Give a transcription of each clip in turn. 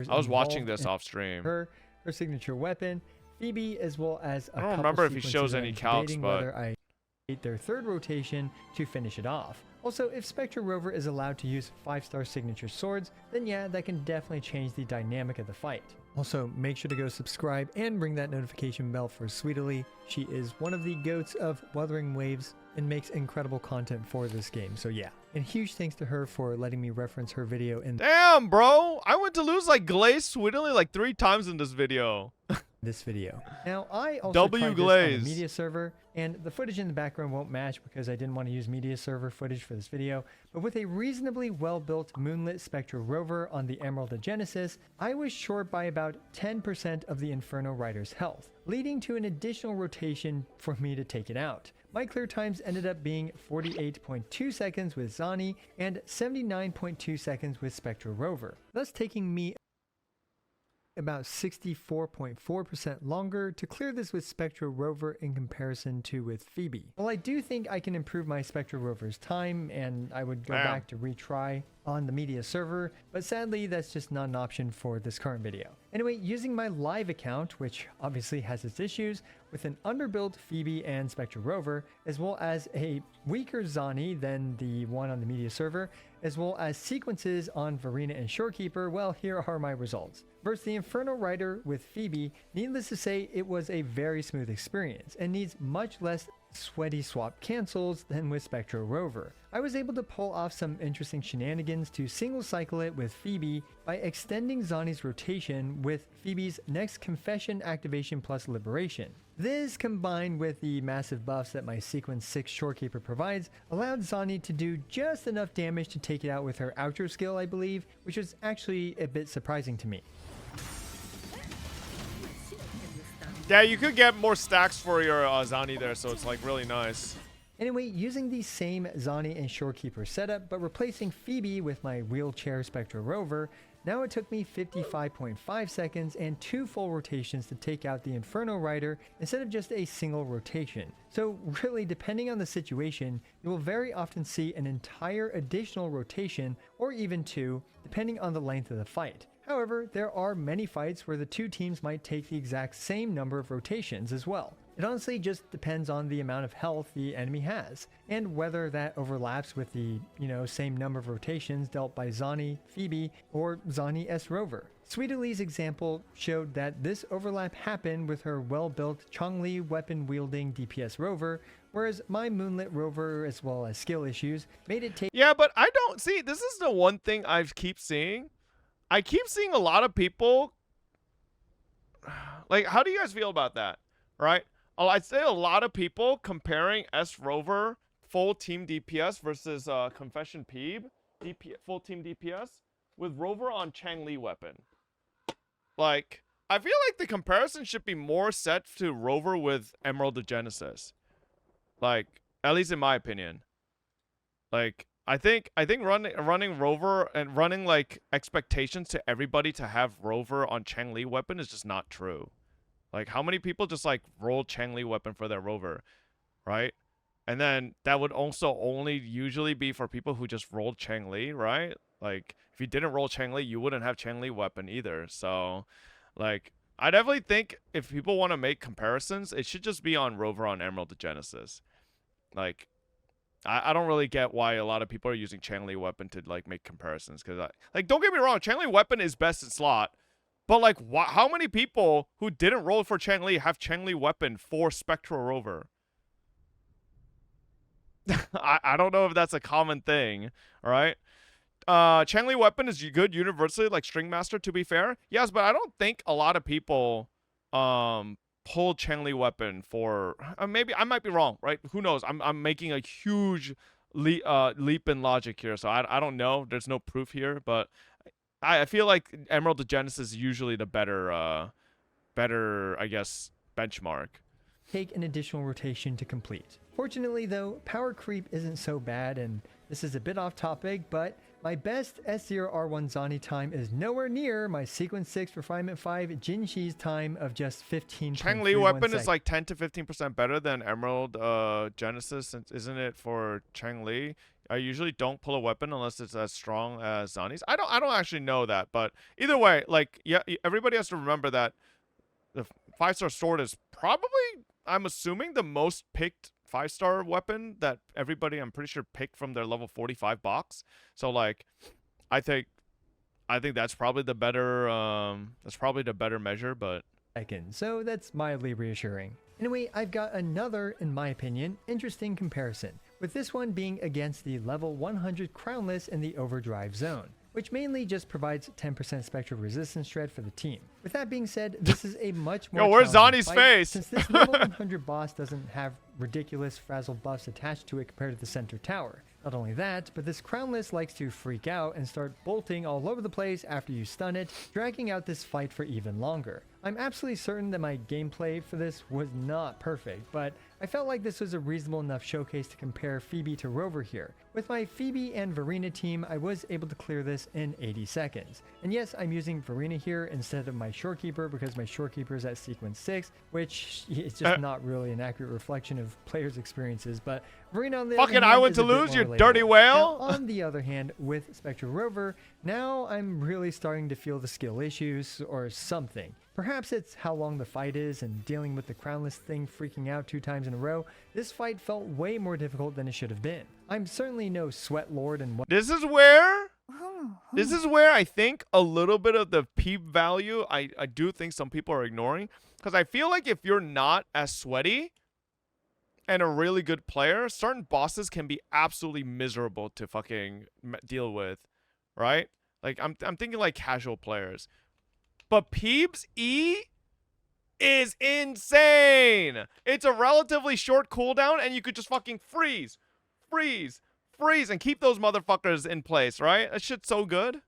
I was watching this off stream. Her signature weapon, Phoebe, as well as I don't remember if he shows any calcs, but whether I their third rotation to finish it off. Also, if Spectre Rover is allowed to use 5-star signature swords, then yeah, that can definitely change the dynamic of the fight. Also, make sure to go subscribe and ring that notification bell for Sweetly. She is one of the goats of Wuthering Waves and makes incredible content for this game, so yeah. And huge thanks to her for letting me reference her video in Damn, bro! I went to lose like Glaze Sweetly like 3 times in this video. this video. Now, I also tried this on Glaze. the media server, and the footage in the background won't match because I didn't want to use media server footage for this video, but with a reasonably well-built Moonlit Spectre Rover on the Emerald of Genesis, I was short by about 10% of the Inferno Rider's health, leading to an additional rotation for me to take it out. My clear times ended up being 48.2 seconds with Zani and 79.2 seconds with Spectre Rover, thus taking me about 64.4% longer to clear this with Spectre Rover in comparison to with Phoebe. While I do think I can improve my Spectre Rover's time, and I would go back to retry on the media server, but sadly that's just not an option for this current video. Anyway, using my live account, which obviously has its issues, with an underbuilt Phoebe and Spectre Rover, as well as a weaker Zani than the one on the media server, as well as sequences on Verena and Shorekeeper, well, here are my results. Versus the Inferno Rider with Phoebe, needless to say, it was a very smooth experience and needs much less sweaty swap cancels than with Spectre Rover. I was able to pull off some interesting shenanigans to single cycle it with Phoebe by extending Zani's rotation with Phoebe's next Confession activation plus Liberation. This, combined with the massive buffs that my Sequence 6 Shorekeeper provides, allowed Zani to do just enough damage to take it out with her outro skill, I believe, which was actually a bit surprising to me. Yeah, you could get more stacks for your Zani there, so it's like really nice. Anyway, using the same Zani and Shorekeeper setup, but replacing Phoebe with my wheelchair Spectre Rover, now it took me 55.5 seconds and 2 full rotations to take out the Inferno Rider instead of just a single rotation. So really, depending on the situation, you will very often see an entire additional rotation or even 2, depending on the length of the fight. However, there are many fights where the two teams might take the exact same number of rotations as well. It honestly just depends on the amount of health the enemy has, and whether that overlaps with the, same number of rotations dealt by Zani, Phoebe, or Zani S Rover. Sweetly's example showed that this overlap happened with her well-built Chongli weapon-wielding DPS Rover, whereas my Moonlit Rover, as well as skill issues, made it take— Yeah, but I don't see, this is the one thing I keep seeing. I keep seeing a lot of people, like, how do you guys feel about that, right? I'd say a lot of people comparing S Rover full team DPS versus Confession Phoebe full team DPS with Rover on Changli weapon. Like, I feel like the comparison should be more set to Rover with Emerald of Genesis. Like, at least in my opinion. Like, I think running Rover and running like expectations to everybody to have Rover on Changli weapon is just not true. Like, how many people just like roll Changli weapon for their Rover, right? And then that would also only usually be for people who just rolled Changli, right? Like, if you didn't roll Changli, you wouldn't have Changli weapon either. So, like, I definitely think if people want to make comparisons, it should just be on Rover on Emerald of Genesis. Like, I don't really get why a lot of people are using Changli weapon to like make comparisons, because like, don't get me wrong, Changli weapon is best in slot, but like, how many people who didn't roll for Changli have Changli weapon for Spectral Rover? I don't know if that's a common thing, all right? Changli weapon is good universally, like String Master, to be fair. Yes, but I don't think a lot of people pull Changli weapon for maybe I might be wrong, right? Who knows? I'm making a huge leap in logic here, so I don't know. There's no proof here, but I feel like Emerald of Genesis is usually the better I guess benchmark. Take an additional rotation to complete. Fortunately though, power creep isn't so bad, and this is a bit off topic, but my best S0R1 Zani time is nowhere near my Sequence 6 Refinement 5 Jinshi's time of just 15. Changli weapon is like 10 to 15% better than Emerald Genesis, isn't it, for Changli? I usually don't pull a weapon unless it's as strong as Zani's. I don't actually know that, but either way, like yeah, everybody has to remember that the 5-star sword is probably, I'm assuming, the most picked 5-star weapon that everybody, I'm pretty sure, picked from their level 45 box. So like, I think that's probably the better measure, but Second, so that's mildly reassuring. Anyway, I've got another, in my opinion, interesting comparison, with this one being against the level 100 Crownless in the Overdrive zone, which mainly just provides 10% spectral resistance shred for the team. With that being said, this is a much more where's challenging Zani's fight, face? since this level 100 boss doesn't have ridiculous frazzle buffs attached to it compared to the center tower. Not only that, but this Crownless likes to freak out and start bolting all over the place after you stun it, dragging out this fight for even longer. I'm absolutely certain that my gameplay for this was not perfect, but I felt like this was a reasonable enough showcase to compare Phoebe to Rover here. With my Phoebe and Verena team, I was able to clear this in 80 seconds. And yes, I'm using Verena here instead of my Shorekeeper because my Shorekeeper is at sequence 6, which is just not really an accurate reflection of players' experiences, but Verena on the other hand I went is to a bit lose, more you relatable. dirty whale. Now, on the other hand, with Spectral Rover, now I'm really starting to feel the skill issues or something. Perhaps it's how long the fight is and dealing with the Crownless thing freaking out 2 times in a row. This fight felt way more difficult than it should have been. I'm certainly no sweat lord and what. This is where I think a little bit of the peep value I do think some people are ignoring, because I feel like if you're not as sweaty and a really good player, certain bosses can be absolutely miserable to fucking deal with, right? Like I'm thinking like casual players. But Peeb's E is insane. It's a relatively short cooldown, and you could just fucking freeze, and keep those motherfuckers in place, right? That shit's so good.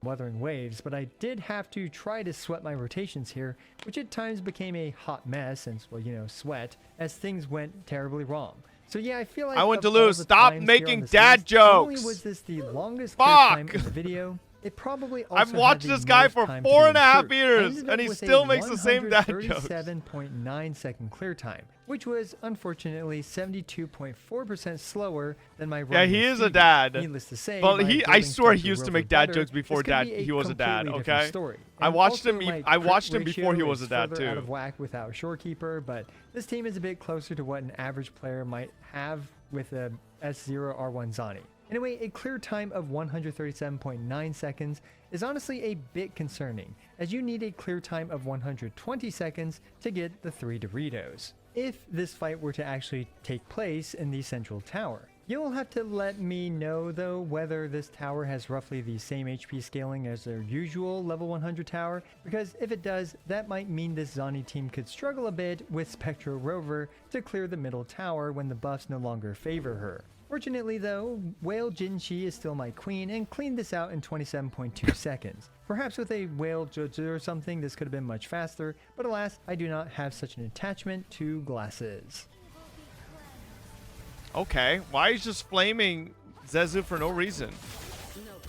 Wuthering Waves, but I did have to try to sweat my rotations here, which at times became a hot mess since, well, you know, sweat, as things went terribly wrong. So yeah, I feel like I went to of all lose. the Stop times here making on this dad list, not only jokes. was this the longest clear Fuck. time in the video, it probably also I've watched had the this guy most for time to be 4.5 improved. I years, ended and up he with still a makes the same dad jokes. 137.9 second clear time, which was unfortunately 72.4% slower than my run Yeah, he with is a Phoebe. dad. Needless to say, But by I building swear he Spectral used to Rover make dad better, jokes before this could be he was a dad, completely different okay? story. I And watched also him my I watched crit him before he ratio was a is dad further out too. of whack without Shorekeeper, but this team is a bit closer to what an average player might have with a S0R1 Zani. Anyway, a clear time of 137.9 seconds is honestly a bit concerning, as you need a clear time of 120 seconds to get the 3 Doritos, if this fight were to actually take place in the central tower. You'll have to let me know though whether this tower has roughly the same HP scaling as their usual level 100 tower, because if it does, that might mean this Zani team could struggle a bit with Spectral Rover to clear the middle tower when the buffs no longer favor her. Fortunately though, Whale Jinshi is still my queen and cleaned this out in 27.2 seconds. Perhaps with a Whale Jojo or something this could have been much faster, but alas, I do not have such an attachment to glasses. Okay, why is just flaming Zezu for no reason?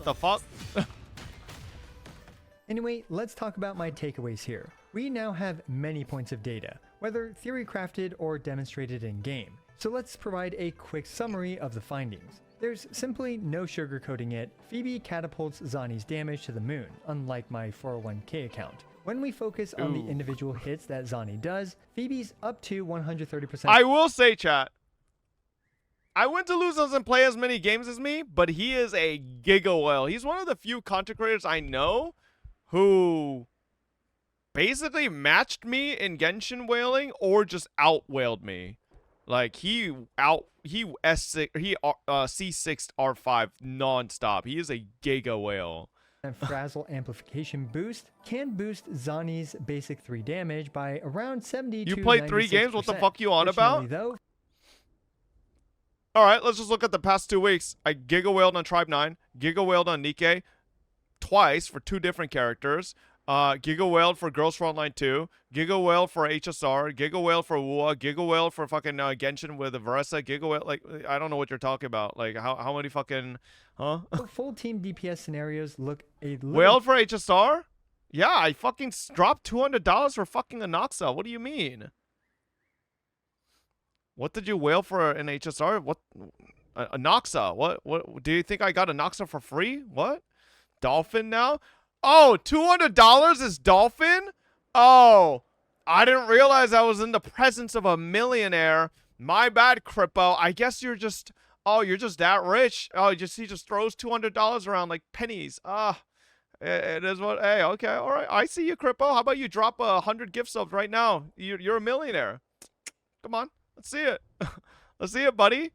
The fuck? Anyway, let's talk about my takeaways here. We now have many points of data, whether theory crafted or demonstrated in game. So let's provide a quick summary of the findings. There's simply no sugarcoating it. Phoebe catapults Zani's damage to the moon, unlike my 401k account. When we focus on the individual hits that Zani does, Phoebe's up to 130%. I will say, chat, I went to lose doesn't play as many games as me, but he is a giga whale. He's one of the few content creators I know who basically matched me in Genshin whaling or just out whaled me. Like he C6 R5 non-stop. He is a giga whale. And Frazzle Amplification Boost can boost Zani's basic 3 damage by around 70 to 96%. You played 3 games? What the fuck you on about? Though, Alright, let's just look at the past 2 weeks. I giga whaled on Tribe 9, giga whaled on Nikke twice for 2 different characters. Giga whaled for Girls Frontline 2, giga whaled for HSR, giga whaled for WUA, giga whaled for fucking Genshin with Veresa, giga whaled, like, I don't know what you're talking about. Like, how many fucking, huh? full team DPS scenarios look a little... Whaled for HSR? Yeah, I fucking dropped $200 for fucking Anoxa. What do you mean? What did you whale for in HSR? What? A Noxa. What? Do you think I got a Noxa for free? What? Dolphin now? Oh, $200 is Dolphin? Oh, I didn't realize I was in the presence of a millionaire. My bad, Crippo. I guess you're just... Oh, you're just that rich. Oh, he just throws $200 around like pennies. Ah, it is what... Hey, okay, all right. I see you, Crippo. How about you drop 100 gift subs right now? You're a millionaire. Come on. Let's see it. Let's see it, buddy.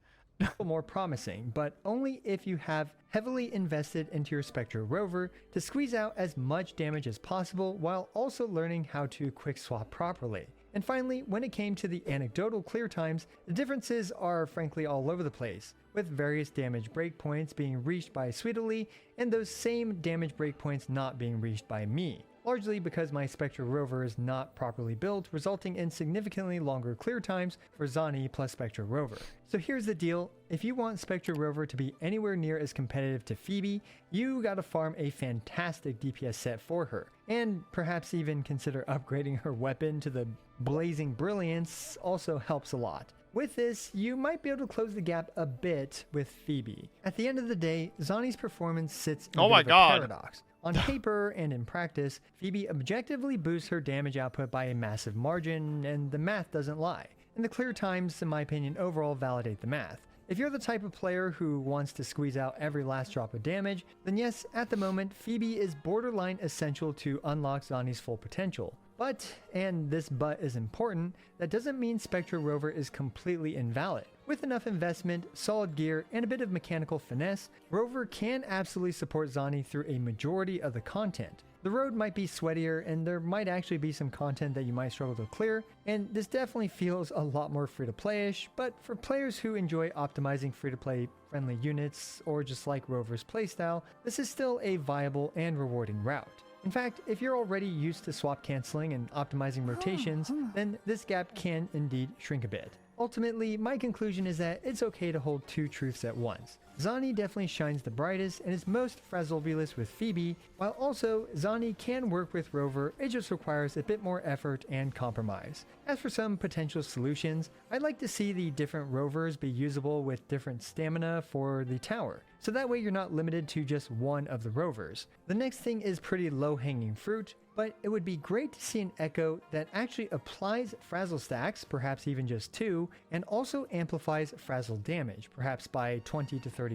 More promising, but only if you have heavily invested into your Spectre Rover to squeeze out as much damage as possible while also learning how to quick swap properly. And finally, when it came to the anecdotal clear times, the differences are frankly all over the place, with various damage breakpoints being reached by Sweetly and those same damage breakpoints not being reached by me. Largely because my Spectre Rover is not properly built, resulting in significantly longer clear times for Zani plus Spectre Rover. So here's the deal, if you want Spectre Rover to be anywhere near as competitive to Phoebe, you gotta farm a fantastic DPS set for her, and perhaps even consider upgrading her weapon to the Blazing Brilliance also helps a lot. With this, you might be able to close the gap a bit with Phoebe. At the end of the day, Zani's performance sits in a paradox. On paper and in practice, Phoebe objectively boosts her damage output by a massive margin, and the math doesn't lie. And the clear times, in my opinion, overall validate the math. If you're the type of player who wants to squeeze out every last drop of damage, then yes, at the moment, Phoebe is borderline essential to unlock Zani's full potential. But, and this but is important, that doesn't mean Spectre Rover is completely invalid. With enough investment, solid gear, and a bit of mechanical finesse, Rover can absolutely support Zani through a majority of the content. The road might be sweatier, and there might actually be some content that you might struggle to clear, and this definitely feels a lot more free-to-play-ish, but for players who enjoy optimizing free-to-play friendly units, or just like Rover's playstyle, this is still a viable and rewarding route. In fact, if you're already used to swap canceling and optimizing rotations, then this gap can indeed shrink a bit. Ultimately, my conclusion is that it's okay to hold two truths at once. Zani definitely shines the brightest and is most frazzlevilous with Phoebe, while also Zani can work with Rover, it just requires a bit more effort and compromise. As for some potential solutions, I'd like to see the different Rovers be usable with different stamina for the tower, so that way you're not limited to just one of the Rovers. The next thing is pretty low-hanging fruit, but it would be great to see an Echo that actually applies Frazzle stacks, perhaps even just 2, and also amplifies Frazzle damage, perhaps by 20 to 30%.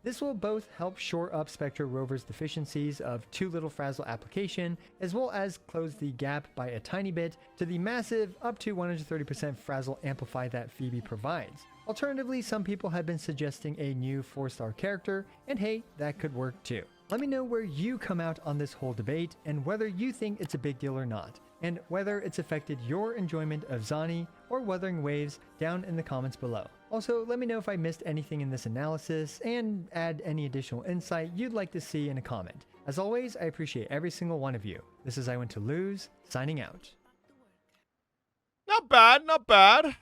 This will both help shore up Spectre Rover's deficiencies of too little Frazzle application, as well as close the gap by a tiny bit to the massive up to 130% Frazzle amplify that Phoebe provides. Alternatively, some people have been suggesting a new 4-star character, and hey, that could work too. Let me know where you come out on this whole debate and whether you think it's a big deal or not, and whether it's affected your enjoyment of Zani or Wuthering Waves down in the comments below. Also, let me know if I missed anything in this analysis and add any additional insight you'd like to see in a comment. As always, I appreciate every single one of you. This is I Went to Lose, signing out. Not bad, not bad.